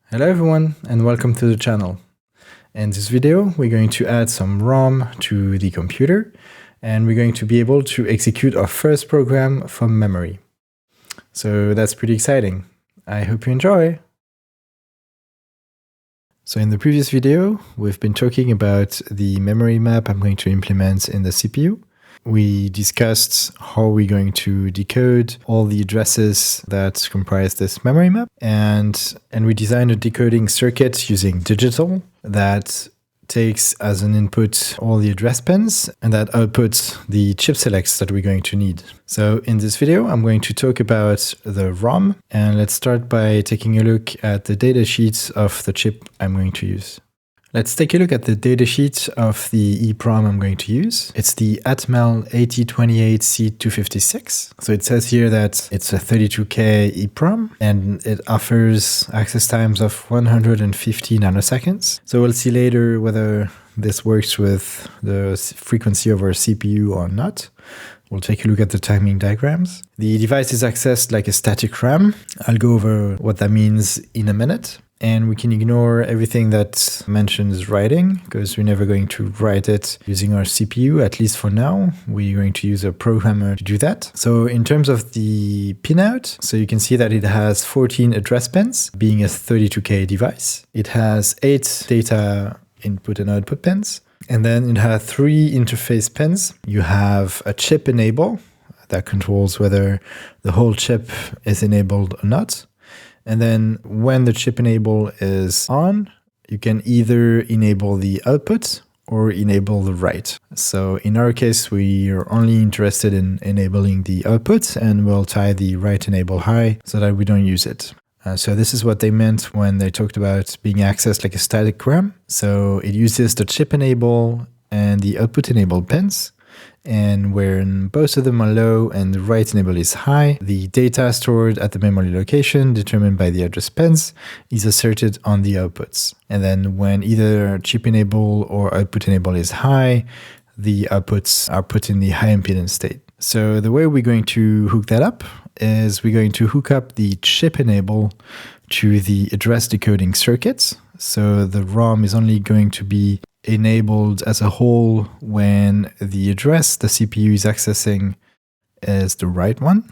Hello everyone and welcome to the channel. In this video we're going to add some ROM to the computer and we're going to be able to execute our first program from memory. So that's pretty exciting. I hope you enjoy. So in the previous video we've been talking about the memory map I'm going to implement in the CPU. We discussed how we're going to decode all the addresses that comprise this memory map, and we designed a decoding circuit using digital that takes as an input all the address pins and that outputs the chip selects that we're going to need. So in this video, I'm going to talk about the ROM, and let's start by taking a look at the datasheet of the chip I'm going to use. Let's take a look at the datasheet of the EEPROM I'm going to use. It's the ACME AT28C256. So it says here that it's a 32K EEPROM and it offers access times of 150 nanoseconds. So we'll see later whether this works with the frequency of our CPU or not. We'll take a look at the timing diagrams. The device is accessed like a static RAM. I'll go over what that means in a minute. And we can ignore everything that mentions writing because we're never going to write it using our CPU, at least for now. We're going to use a programmer to do that. So in terms of the pinout, so you can see that it has 14 address pins, being a 32K device. It has 8 data input and output pins. And then it has 3 interface pins. You have a chip enable that controls whether the whole chip is enabled or not. And then when the chip enable is on, you can either enable the output or enable the write. So in our case, we are only interested in enabling the output, and we'll tie the write enable high so that we don't use it. So this is what they meant when they talked about being accessed like a static RAM. So it uses the chip enable and the output enable pins. And when both of them are low and the write enable is high, the data stored at the memory location determined by the address pins is asserted on the outputs. And then when either chip enable or output enable is high, the outputs are put in the high impedance state. So the way we're going to hook that up is we're going to hook up the chip enable to the address decoding circuits. So the ROM is only going to be enabled as a whole when the address the CPU is accessing is the right one.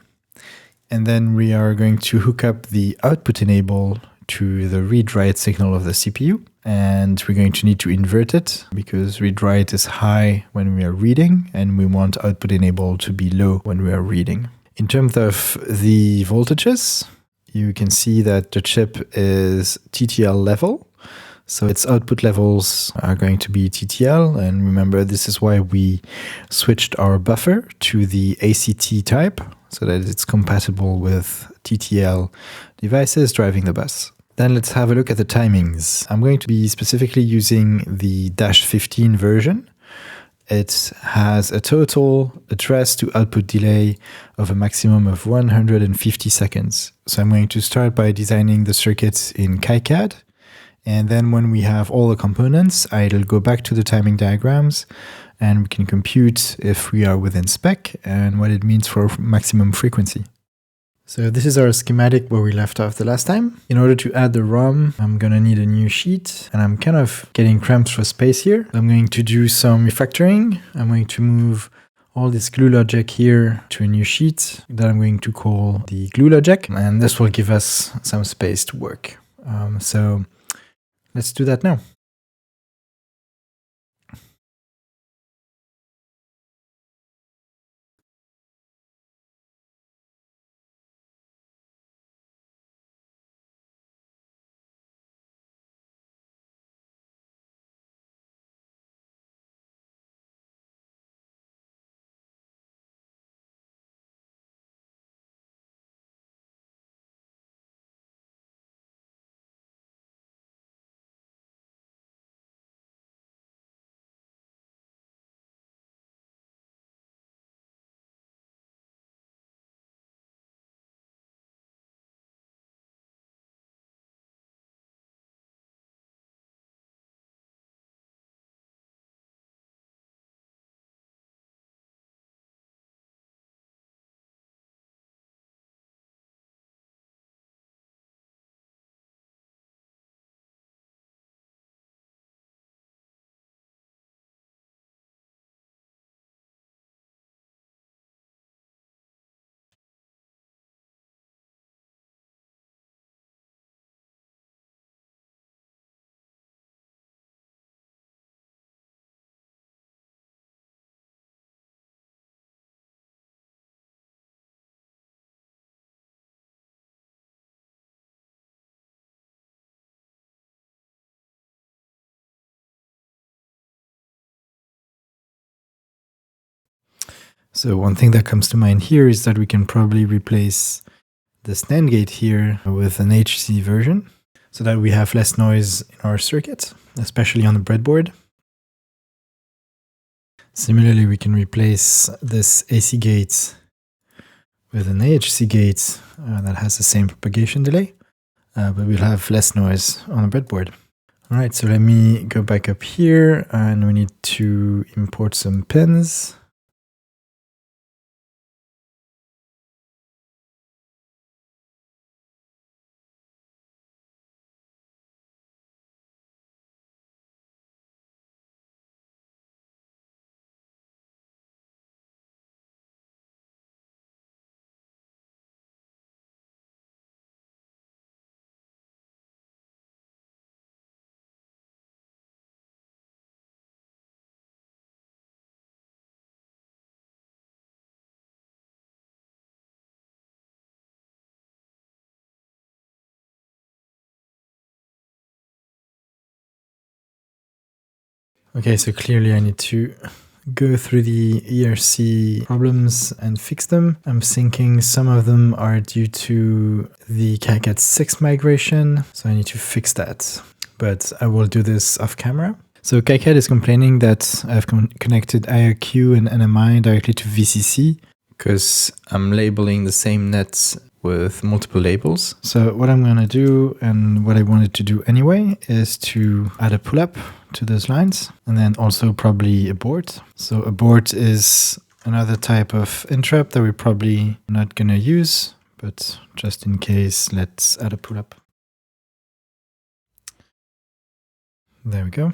And then we are going to hook up the output enable to the read-write signal of the CPU. And we're going to need to invert it because read-write is high when we are reading, and we want output enable to be low when we are reading. In terms of the voltages, you can see that the chip is TTL level. So its output levels are going to be TTL, and remember this is why we switched our buffer to the ACT type so that it's compatible with TTL devices driving the bus. Then let's have a look at the timings. I'm going to be specifically using the -15 version. It has a total address to output delay of a maximum of 150 seconds. So I'm going to start by designing the circuits in KiCad. And then when we have all the components, I'll go back to the timing diagrams and we can compute if we are within spec and what it means for maximum frequency. So this is our schematic where we left off the last time. In order to add the ROM, I'm going to need a new sheet, and I'm kind of getting cramped for space here. I'm going to do some refactoring. I'm going to move all this glue logic here to a new sheet that I'm going to call the glue logic, and this will give us some space to work. So let's do that now. So one thing that comes to mind here is that we can probably replace this NAND gate here with an HC version so that we have less noise in our circuit, especially on the breadboard. Similarly, we can replace this AC gate with an AHC gate that has the same propagation delay, but we'll have less noise on the breadboard. All right, so let me go back up here and we need to import some pins. Okay, so clearly I need to go through the ERC problems and fix them. I'm thinking some of them are due to the KiCad 6 migration, so I need to fix that. But I will do this off camera. So KiCad is complaining that I've connected IRQ and NMI directly to VCC because I'm labeling the same nets with multiple labels. So what I'm going to do, and what I wanted to do anyway, is to add a pull-up to those lines, and then also probably abort. So abort is another type of interrupt that we're probably not going to use, but just in case, let's add a pull-up. There we go.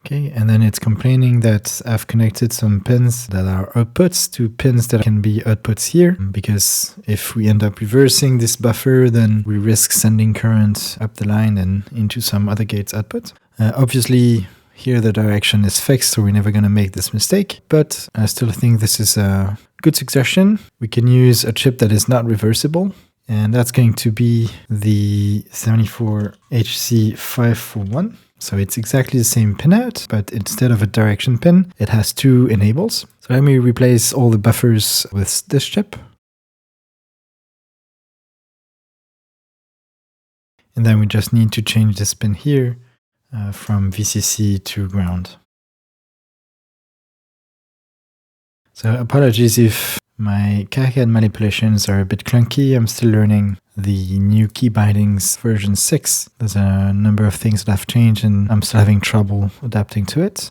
Okay, and then it's complaining that I've connected some pins that are outputs to pins that can be outputs here, because if we end up reversing this buffer, then we risk sending current up the line and into some other gate's output. Obviously, here the direction is fixed, so we're never going to make this mistake, but I still think this is a good suggestion. We can use a chip that is not reversible, and that's going to be the 74HC541. So it's exactly the same pinout, but instead of a direction pin, it has two enables. So let me replace all the buffers with this chip. And then we just need to change this pin here from VCC to ground. So apologies if my KiCad manipulations are a bit clunky. I'm still learning the new key bindings version 6. There's a number of things that have changed and I'm still having trouble adapting to it.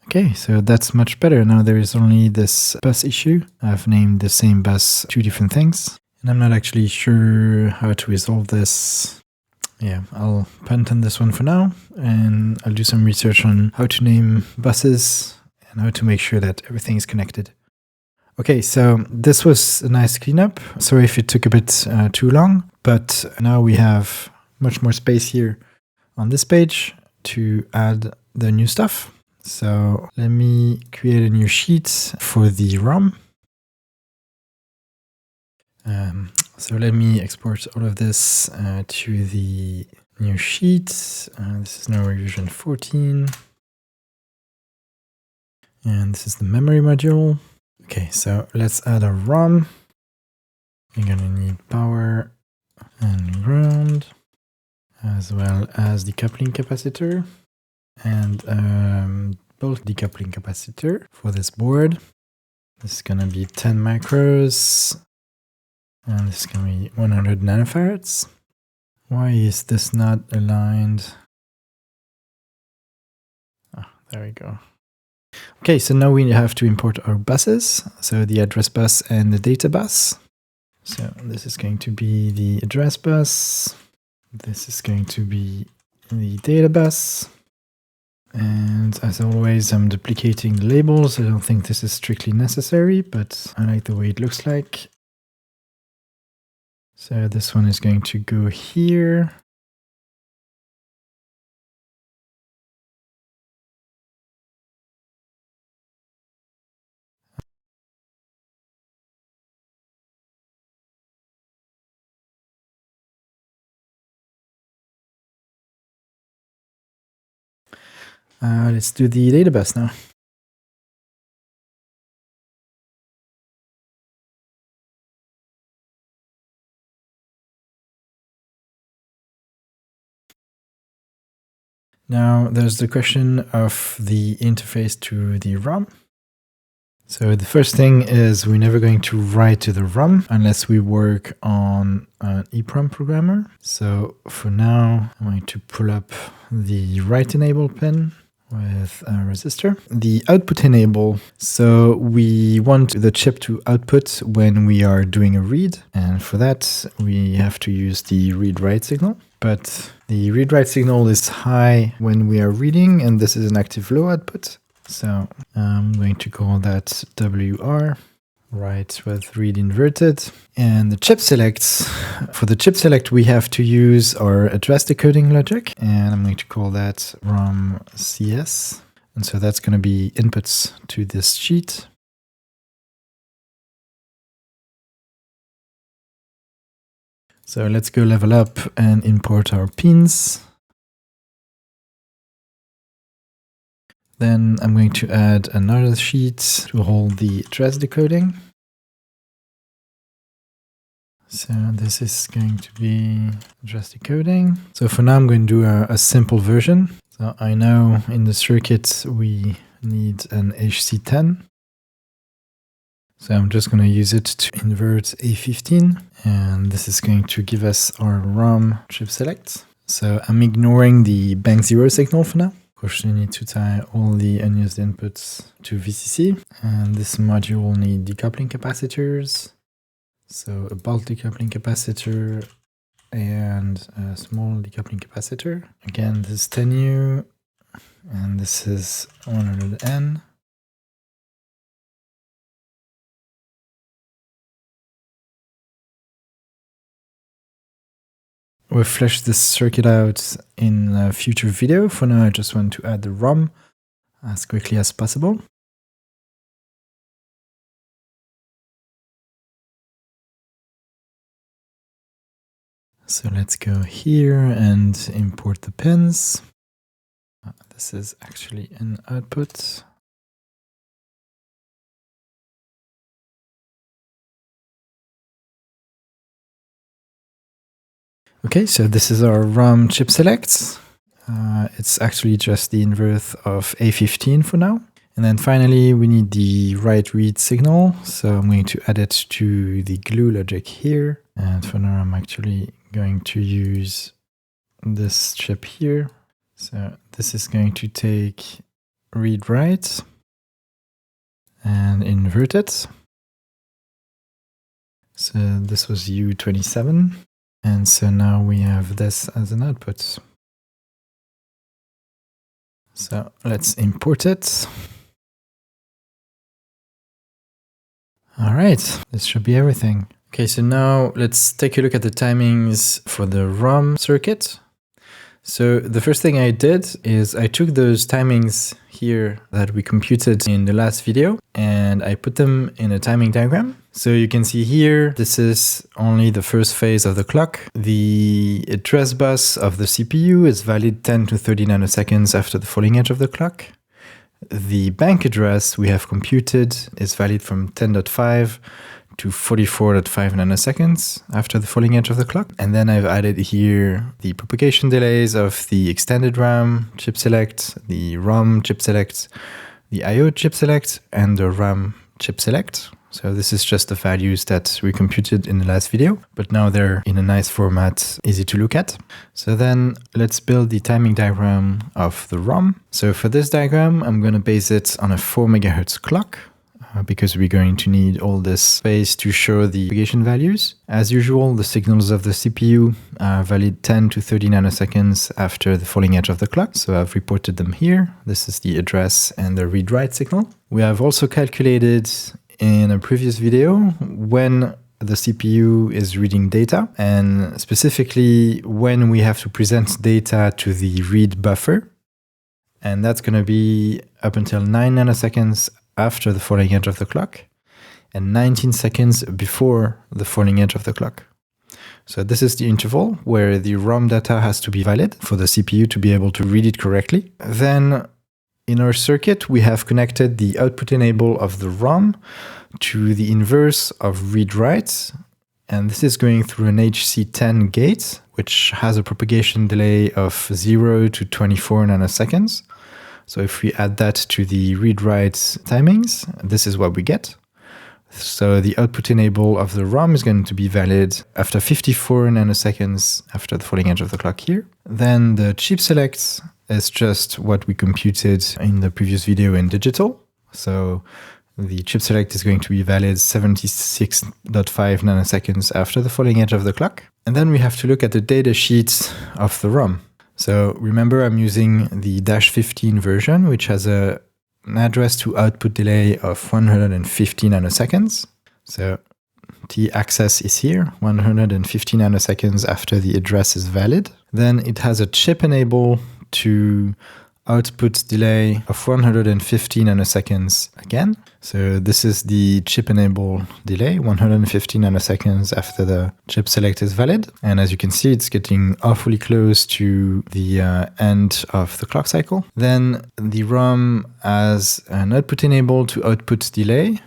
Okay, so that's much better. Now there is only this bus issue. I've named the same bus two different things, and I'm not actually sure how to resolve this. Yeah, I'll punt on this one for now, and I'll do some research on how to name buses and how to make sure that everything is connected. Okay, so this was a nice cleanup. Sorry if it took a bit too long, but now we have much more space here on this page to add the new stuff. So let me create a new sheet for the ROM. So let me export all of this to the new sheet. This is now revision 14. And this is the memory module. Okay, so let's add a ROM. We're going to need power and ground, as well as decoupling capacitor and bulk decoupling capacitor for this board. This is going to be 10 micros, and this is going to be 100 nanofarads. Why is this not aligned? Ah, there we go. Okay, so now we have to import our buses. So the address bus and the data bus. So this is going to be the address bus. This is going to be the data bus. And as always, I'm duplicating the labels. I don't think this is strictly necessary, but I like the way it looks like. So this one is going to go here. Let's do the data bus now. Now there's the question of the interface to the ROM. So the first thing is we're never going to write to the ROM unless we work on an EEPROM programmer. So for now, I'm going to pull up the write enable pin with a resistor. The output enable, so we want the chip to output when we are doing a read. And for that, we have to use the read-write signal. But the read-write signal is high when we are reading, and this is an active low output. So I'm going to call that WR, write with read inverted. And the chip selects, for the chip select, we have to use our address decoding logic. And I'm going to call that ROM CS. And so that's going to be inputs to this sheet. So let's go level up and import our pins. Then I'm going to add another sheet to hold the address decoding. So this is going to be address decoding. So for now, I'm going to do a simple version. So I know in the circuit we need an HC10. So I'm just going to use it to invert A15. And this is going to give us our ROM chip select. So I'm ignoring the bank 0 signal for now. Of course, you need to tie all the unused inputs to VCC. And this module will need decoupling capacitors. So a bulk decoupling capacitor and a small decoupling capacitor. Again, this is 10U and this is 100N. We'll flesh this circuit out in a future video. For now, I just want to add the ROM as quickly as possible. So let's go here and import the pins. This is actually an output. Okay, so this is our ROM chip select. It's actually just the inverse of A15 for now. And then finally, we need the write read signal. So I'm going to add it to the glue logic here. And for now, I'm actually going to use this chip here. So this is going to take read write and invert it. So this was U27. And so now we have this as an output. So let's import it. All right, this should be everything. Okay, so now let's take a look at the timings for the ROM circuit. So the first thing I did is I took those timings here that we computed in the last video and I put them in a timing diagram. So you can see here, this is only the first phase of the clock. The address bus of the CPU is valid 10 to 30 nanoseconds after the falling edge of the clock. The bank address we have computed is valid from 10.5 to 44.5 nanoseconds after the falling edge of the clock. And then I've added here the propagation delays of the extended RAM chip select, the ROM chip select, the IO chip select, and the RAM chip select. So this is just the values that we computed in the last video, but now they're in a nice format, easy to look at. So then let's build the timing diagram of the ROM. So for this diagram, I'm going to base it on a 4 megahertz clock because we're going to need all this space to show the propagation values. As usual, the signals of the CPU are valid 10 to 30 nanoseconds after the falling edge of the clock. So I've reported them here. This is the address and the read-write signal. We have also calculated in a previous video when the CPU is reading data, and specifically when we have to present data to the read buffer. And that's going to be up until 9 nanoseconds after the falling edge of the clock and 19 seconds before the falling edge of the clock. So this is the interval where the ROM data has to be valid for the CPU to be able to read it correctly. Then in our circuit, we have connected the output enable of the ROM to the inverse of read-write. And this is going through an HC10 gate, which has a propagation delay of 0 to 24 nanoseconds. So if we add that to the read-write timings, this is what we get. So the output enable of the ROM is going to be valid after 54 nanoseconds after the falling edge of the clock here. Then the chip select is just what we computed in the previous video in digital. So the chip select is going to be valid 76.5 nanoseconds after the falling edge of the clock. And then we have to look at the data sheet of the ROM. So remember, I'm using the -15 version, which has an address to output delay of 150 nanoseconds. So the access is here, 150 nanoseconds after the address is valid. Then it has a chip enable to output delay of 150 nanoseconds again. So this is the chip enable delay, 150 nanoseconds after the chip select is valid. And as you can see, it's getting awfully close to the end of the clock cycle. Then the ROM has an output enable to output delay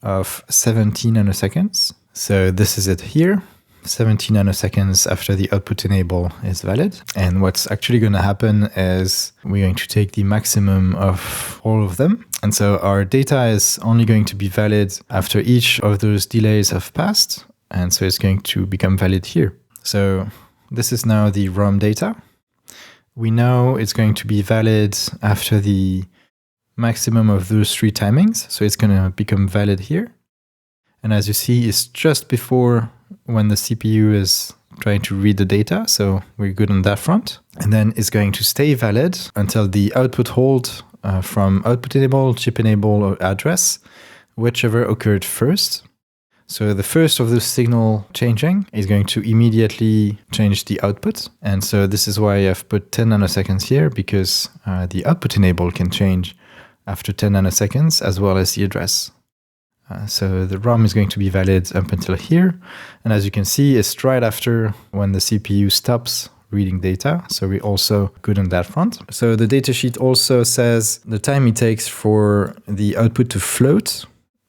of 70 nanoseconds. So this is it here. 70 nanoseconds after the output enable is valid. And what's actually going to happen is we're going to take the maximum of all of them. And so our data is only going to be valid after each of those delays have passed. And so it's going to become valid here. So this is now the ROM data. We know it's going to be valid after the maximum of those 3 timings. So it's going to become valid here. And as you see, it's just before when the CPU is trying to read the data, so we're good on that front. And then it's going to stay valid until the output hold from output enable, chip enable, or address, whichever occurred first. So the first of those signal changing is going to immediately change the output. And so this is why I've put 10 nanoseconds here, because the output enable can change after 10 nanoseconds as well as the address. So the ROM is going to be valid up until here. And as you can see, it's right after when the CPU stops reading data. So we're also good on that front. So the datasheet also says the time it takes for the output to float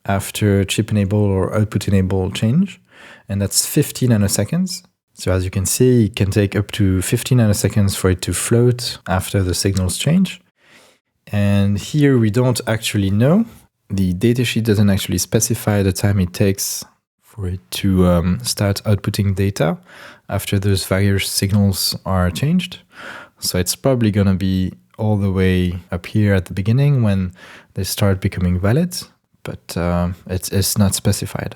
after chip enable or output enable change. And that's 50 nanoseconds. So as you can see, it can take up to 50 nanoseconds for it to float after the signals change. And here we don't actually know. The datasheet doesn't actually specify the time it takes for it to start outputting data after those various signals are changed. So it's probably going to be all the way up here at the beginning when they start becoming valid, but it's not specified.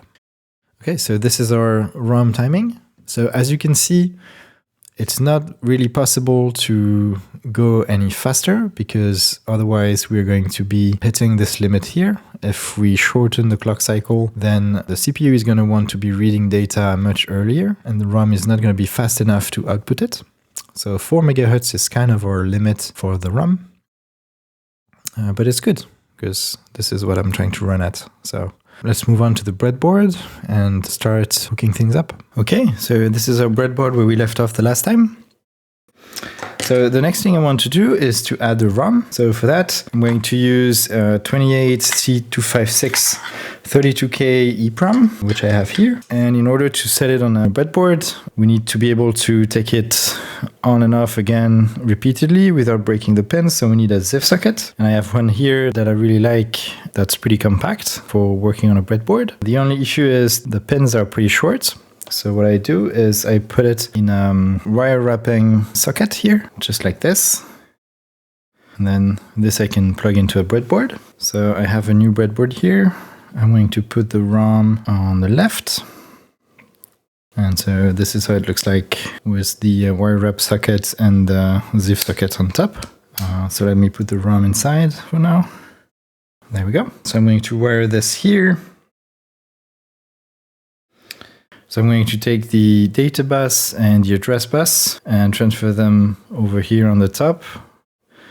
Okay, so this is our ROM timing. So as you can see, it's not really possible to go any faster because otherwise we're going to be hitting this limit here. If we shorten the clock cycle, then the CPU is going to want to be reading data much earlier and the ROM is not going to be fast enough to output it. So 4 MHz is kind of our limit for the ROM. But it's good because this is what I'm trying to run at. So let's move on to the breadboard and start hooking things up. Okay, so this is our breadboard where we left off the last time. So the next thing I want to do is to add the ROM. So for that, I'm going to use 28C256 32K EEPROM, which I have here. And in order to set it on a breadboard, we need to be able to take it on and off again repeatedly without breaking the pins. So we need a ZIF socket. And I have one here that I really like that's pretty compact for working on a breadboard. The only issue is the pins are pretty short. So what I do is I put it in a wire wrapping socket here, just like this. And then this I can plug into a breadboard. So I have a new breadboard here. I'm going to put the ROM on the left. And so this is how it looks like with the wire wrap socket and the ZIF socket on top. So let me put the ROM inside for now. There we go. So I'm going to wire this here. So I'm going to take the data bus and the address bus and transfer them over here on the top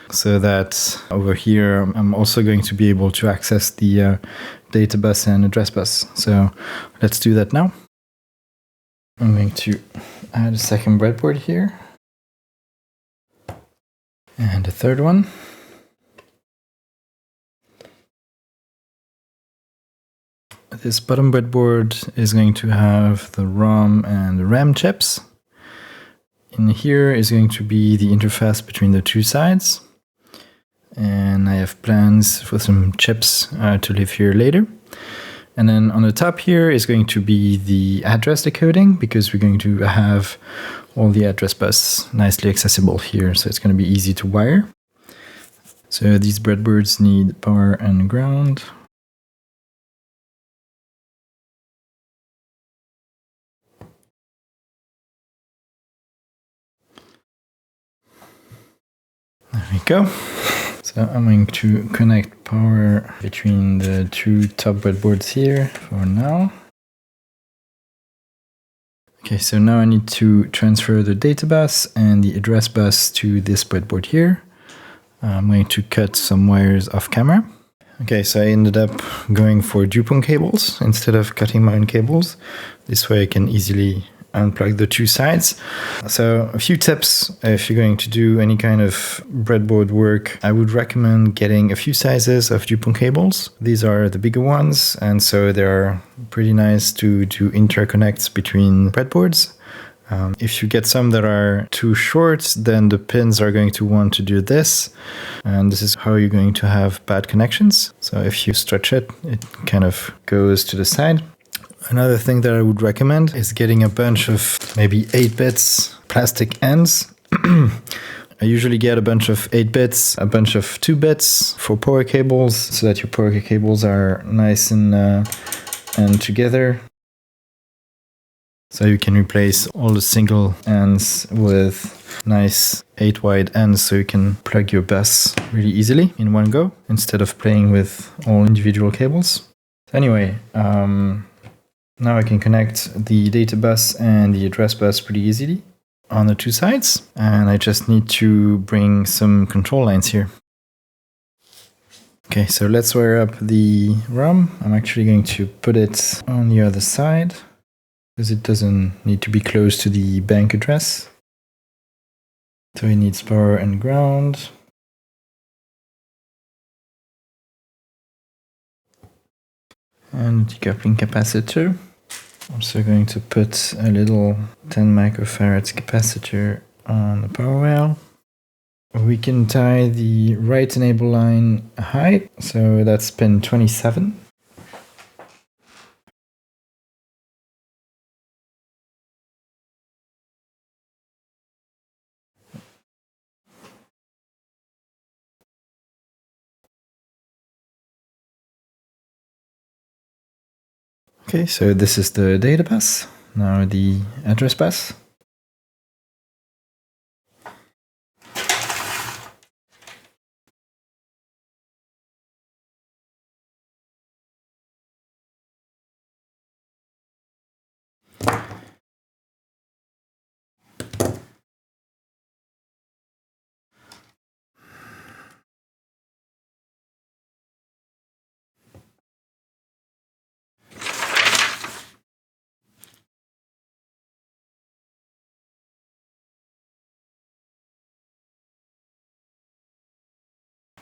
so that over here I'm also going to be able to access the data bus and address bus. So let's do that now. I'm going to add a second breadboard here and a third one. This bottom breadboard is going to have the ROM and the RAM chips. In here is going to be the interface between the two sides. And I have plans for some chips to live here later. And then on the top here is going to be the address decoding, because we're going to have all the address bus nicely accessible here. So it's going to be easy to wire. So these breadboards need power and ground. There we go. So I'm going to connect power between the two top breadboards here for now. Okay, so now I need to transfer the data bus and the address bus to this breadboard here. I'm going to cut some wires off camera. Okay, so I ended up going for DuPont cables instead of cutting my own cables. This way I can easily unplug the two sides. So a few tips if you're going to do any kind of breadboard work. I would recommend getting a few sizes of DuPont cables. These are the bigger ones, and so they're pretty nice to do interconnects between breadboards. If you get some that are too short, then the pins are going to want to do this, and this is how you're going to have bad connections. So if you stretch it, it kind of goes to the side. Another thing that I would recommend is getting a bunch of maybe 8 bits plastic ends. I usually get a bunch of 8 bits, a bunch of 2 bits for power cables, so that your power cables are nice and together. So you can replace all the single ends with nice 8 wide ends, so you can plug your bus really easily in one go instead of playing with all individual cables. So anyway, now I can connect the data bus and the address bus pretty easily on the two sides, and I just need to bring some control lines here. Okay, so let's wire up the ROM. I'm actually going to put it on the other side, because it doesn't need to be close to the bank address. So it needs power and ground. And decoupling capacitor. Also going to put a little 10 microfarads capacitor on the power rail. We can tie the right enable line high, so that's pin 27. Okay, so this is the data bus. Now the address bus.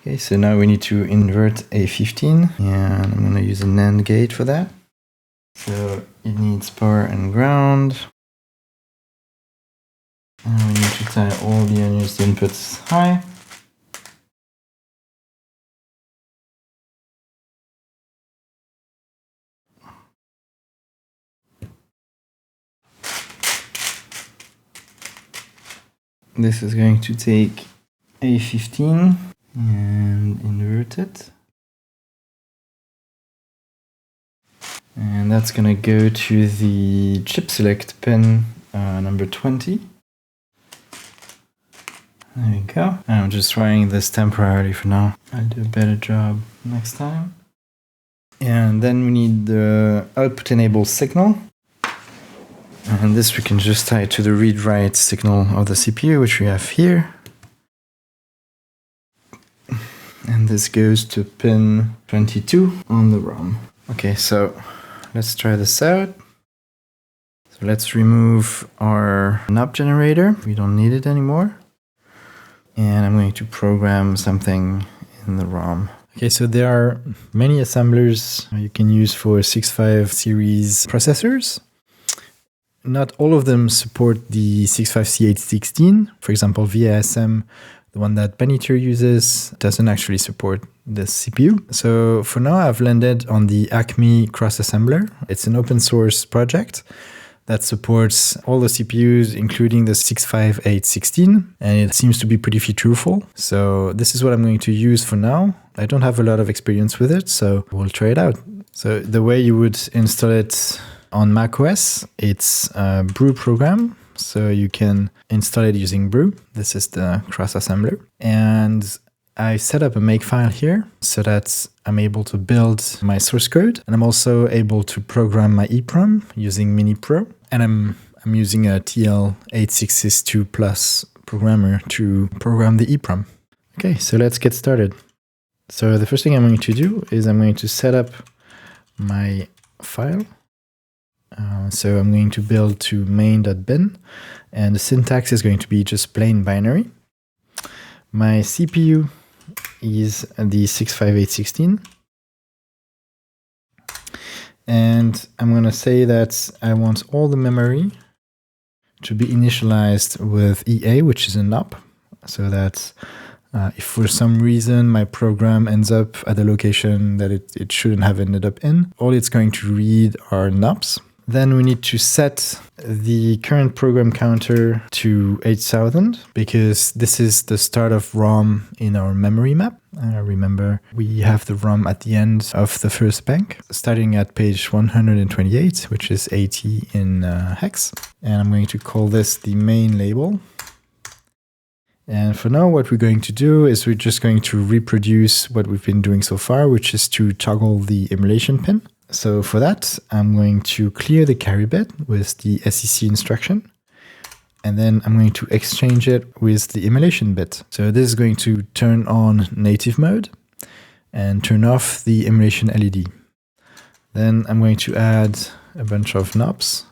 Okay, so now we need to invert A15, and I'm going to use a NAND gate for that. So it needs power and ground. And we need to tie all the unused inputs high. This is going to take A15 and invert it. And that's going to go to the chip select pin number 20. There we go. I'm just trying this temporarily for now. I'll do a better job next time. And then we need the output enable signal. And this we can just tie to the read-write signal of the CPU, which we have here. And this goes to pin 22 on the ROM. Okay, so let's try this out. So let's remove our knob generator. We don't need it anymore. And I'm going to program something in the ROM. Okay, so there are many assemblers you can use for 6.5 series processors. Not all of them support the 65C816. For example, VASM, the one that Benitier uses, doesn't actually support this CPU. So for now, I've landed on the ACME Cross Assembler. It's an open source project that supports all the CPUs, including the 65816, and it seems to be pretty featureful. So this is what I'm going to use for now. I don't have a lot of experience with it, so we'll try it out. So the way you would install it on macOS, it's a Brew program. So you can install it using Brew. This is the cross assembler. And I set up a makefile here so that I'm able to build my source code, and I'm also able to program my EEPROM using MiniPro. And I'm using a TL8662 Plus programmer to program the EEPROM. Okay, so let's get started. So the first thing I'm going to do is I'm going to set up my file. So I'm going to build to main.bin, and the syntax is going to be just plain binary. My CPU is the 65816. And I'm going to say that I want all the memory to be initialized with EA, which is an op, so that if for some reason my program ends up at a location that it shouldn't have ended up in, all it's going to read are NOPs. Then we need to set the current program counter to 8000 because this is the start of ROM in our memory map. Remember, we have the ROM at the end of the first bank, starting at page 128, which is 80 in hex. And I'm going to call this the main label. And for now, what we're going to do is we're just going to reproduce what we've been doing so far, which is to toggle the emulation pin. So for that, I'm going to clear the carry bit with the SEC instruction. And then I'm going to exchange it with the emulation bit. So this is going to turn on native mode and turn off the emulation LED. Then I'm going to add a bunch of knobs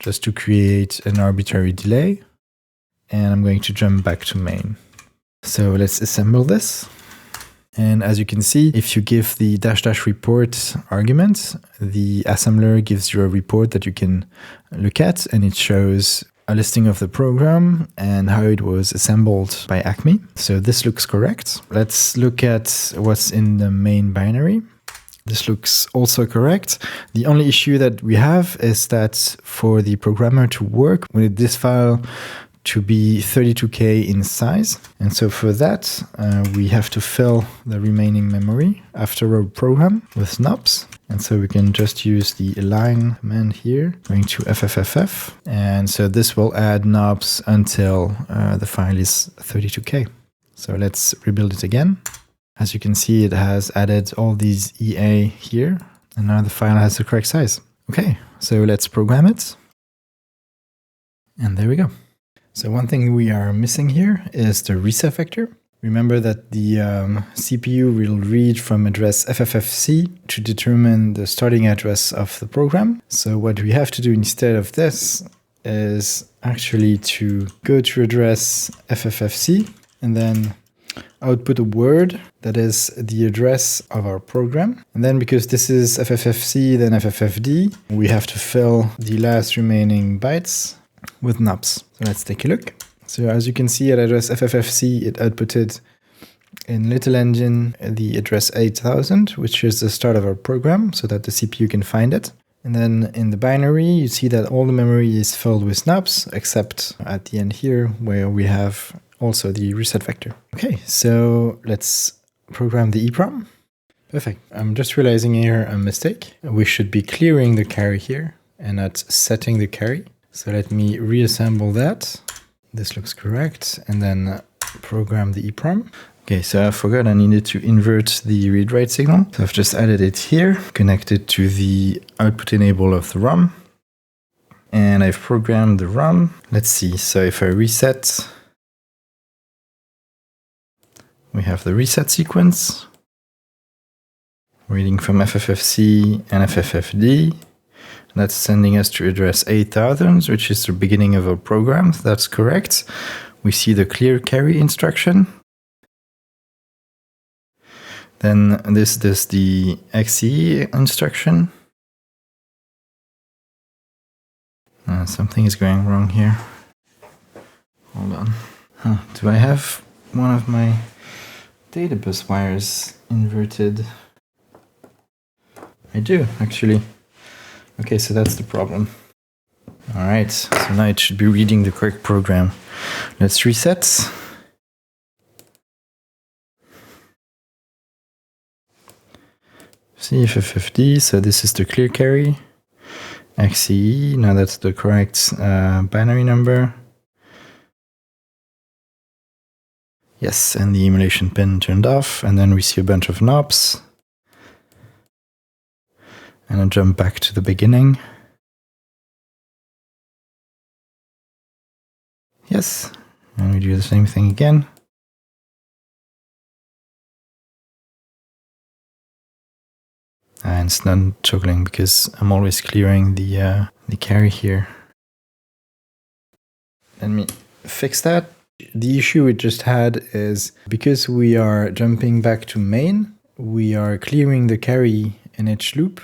just to create an arbitrary delay. And I'm going to jump back to main. So let's assemble this. And as you can see, if you give the -- report argument, the assembler gives you a report that you can look at, and it shows a listing of the program and how it was assembled by ACME. So this looks correct. Let's look at what's in the main binary. This looks also correct. The only issue that we have is that for the programmer to work, we need this file to be 32K in size. And so for that, we have to fill the remaining memory after our program with NOPs. And so we can just use the align command here, going to FFFF. And so this will add NOPs until the file is 32K. So let's rebuild it again. As you can see, it has added all these EA here. And now the file has the correct size. Okay, so let's program it. And there we go. So one thing we are missing here is the reset vector. Remember that the CPU will read from address FFFC to determine the starting address of the program. So what we have to do instead of this is actually to go to address FFFC and then output a word that is the address of our program. And then because this is FFFC, then FFFD, we have to fill the last remaining bytes with NOPs. So let's take a look. So as you can see at address FFFC, it outputted in Little Engine the address 8000, which is the start of our program so that the CPU can find it. And then in the binary, you see that all the memory is filled with NOPs, except at the end here where we have also the reset vector. Okay, so let's program the EEPROM. Perfect. I'm just realizing here a mistake. We should be clearing the carry here and not setting the carry. So let me reassemble that. This looks correct. And then program the EEPROM. Okay, so I forgot I needed to invert the read-write signal. So I've just added it here, connected to the output enable of the ROM. And I've programmed the ROM. Let's see, so if I reset, we have the reset sequence, reading from FFFC and FFFD. That's sending us to address 8000, which is the beginning of our program. That's correct. We see the clear carry instruction. Then this does the XE instruction. Something is going wrong here. Hold on. Do I have one of my data bus wires inverted? I do, actually. Okay, so that's the problem. All right, so now it should be reading the correct program. Let's reset. CFFFD, so this is the clear carry. XE, now that's the correct binary number. Yes, and the emulation pin turned off, and then we see a bunch of knobs. And I jump back to the beginning. Yes, and we do the same thing again. And it's not toggling because I'm always clearing the carry here. Let me fix that. The issue we just had is because we are jumping back to main, we are clearing the carry in each loop.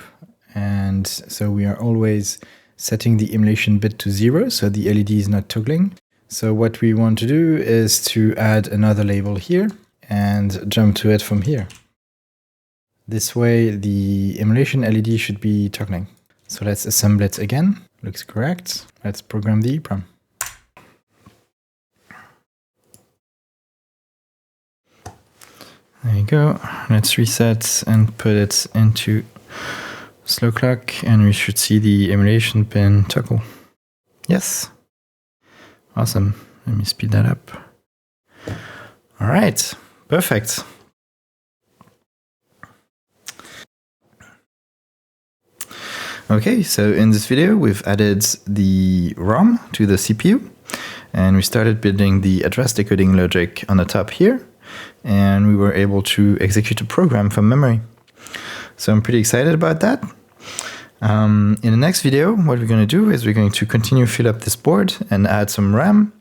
And so we are always setting the emulation bit to 0, so the LED is not toggling. So what we want to do is to add another label here and jump to it from here. This way the emulation LED should be toggling. So let's assemble it again. Looks correct. Let's program the EEPROM. There you go. Let's reset and put it into slow clock, and we should see the emulation pin toggle. Yes. Awesome. Let me speed that up. All right. Perfect. Okay, so in this video, we've added the ROM to the CPU, and we started building the address decoding logic on the top here, and we were able to execute a program from memory. So I'm pretty excited about that. In the next video, what we're going to do is we're going to continue fill up this board and add some RAM,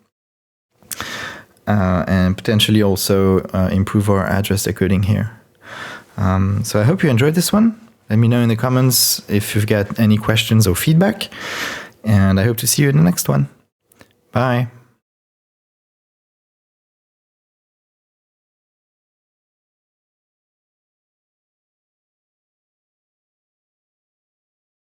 and potentially also improve our address decoding here. So I hope you enjoyed this one. Let me know in the comments if you've got any questions or feedback, and I hope to see you in the next one. Bye.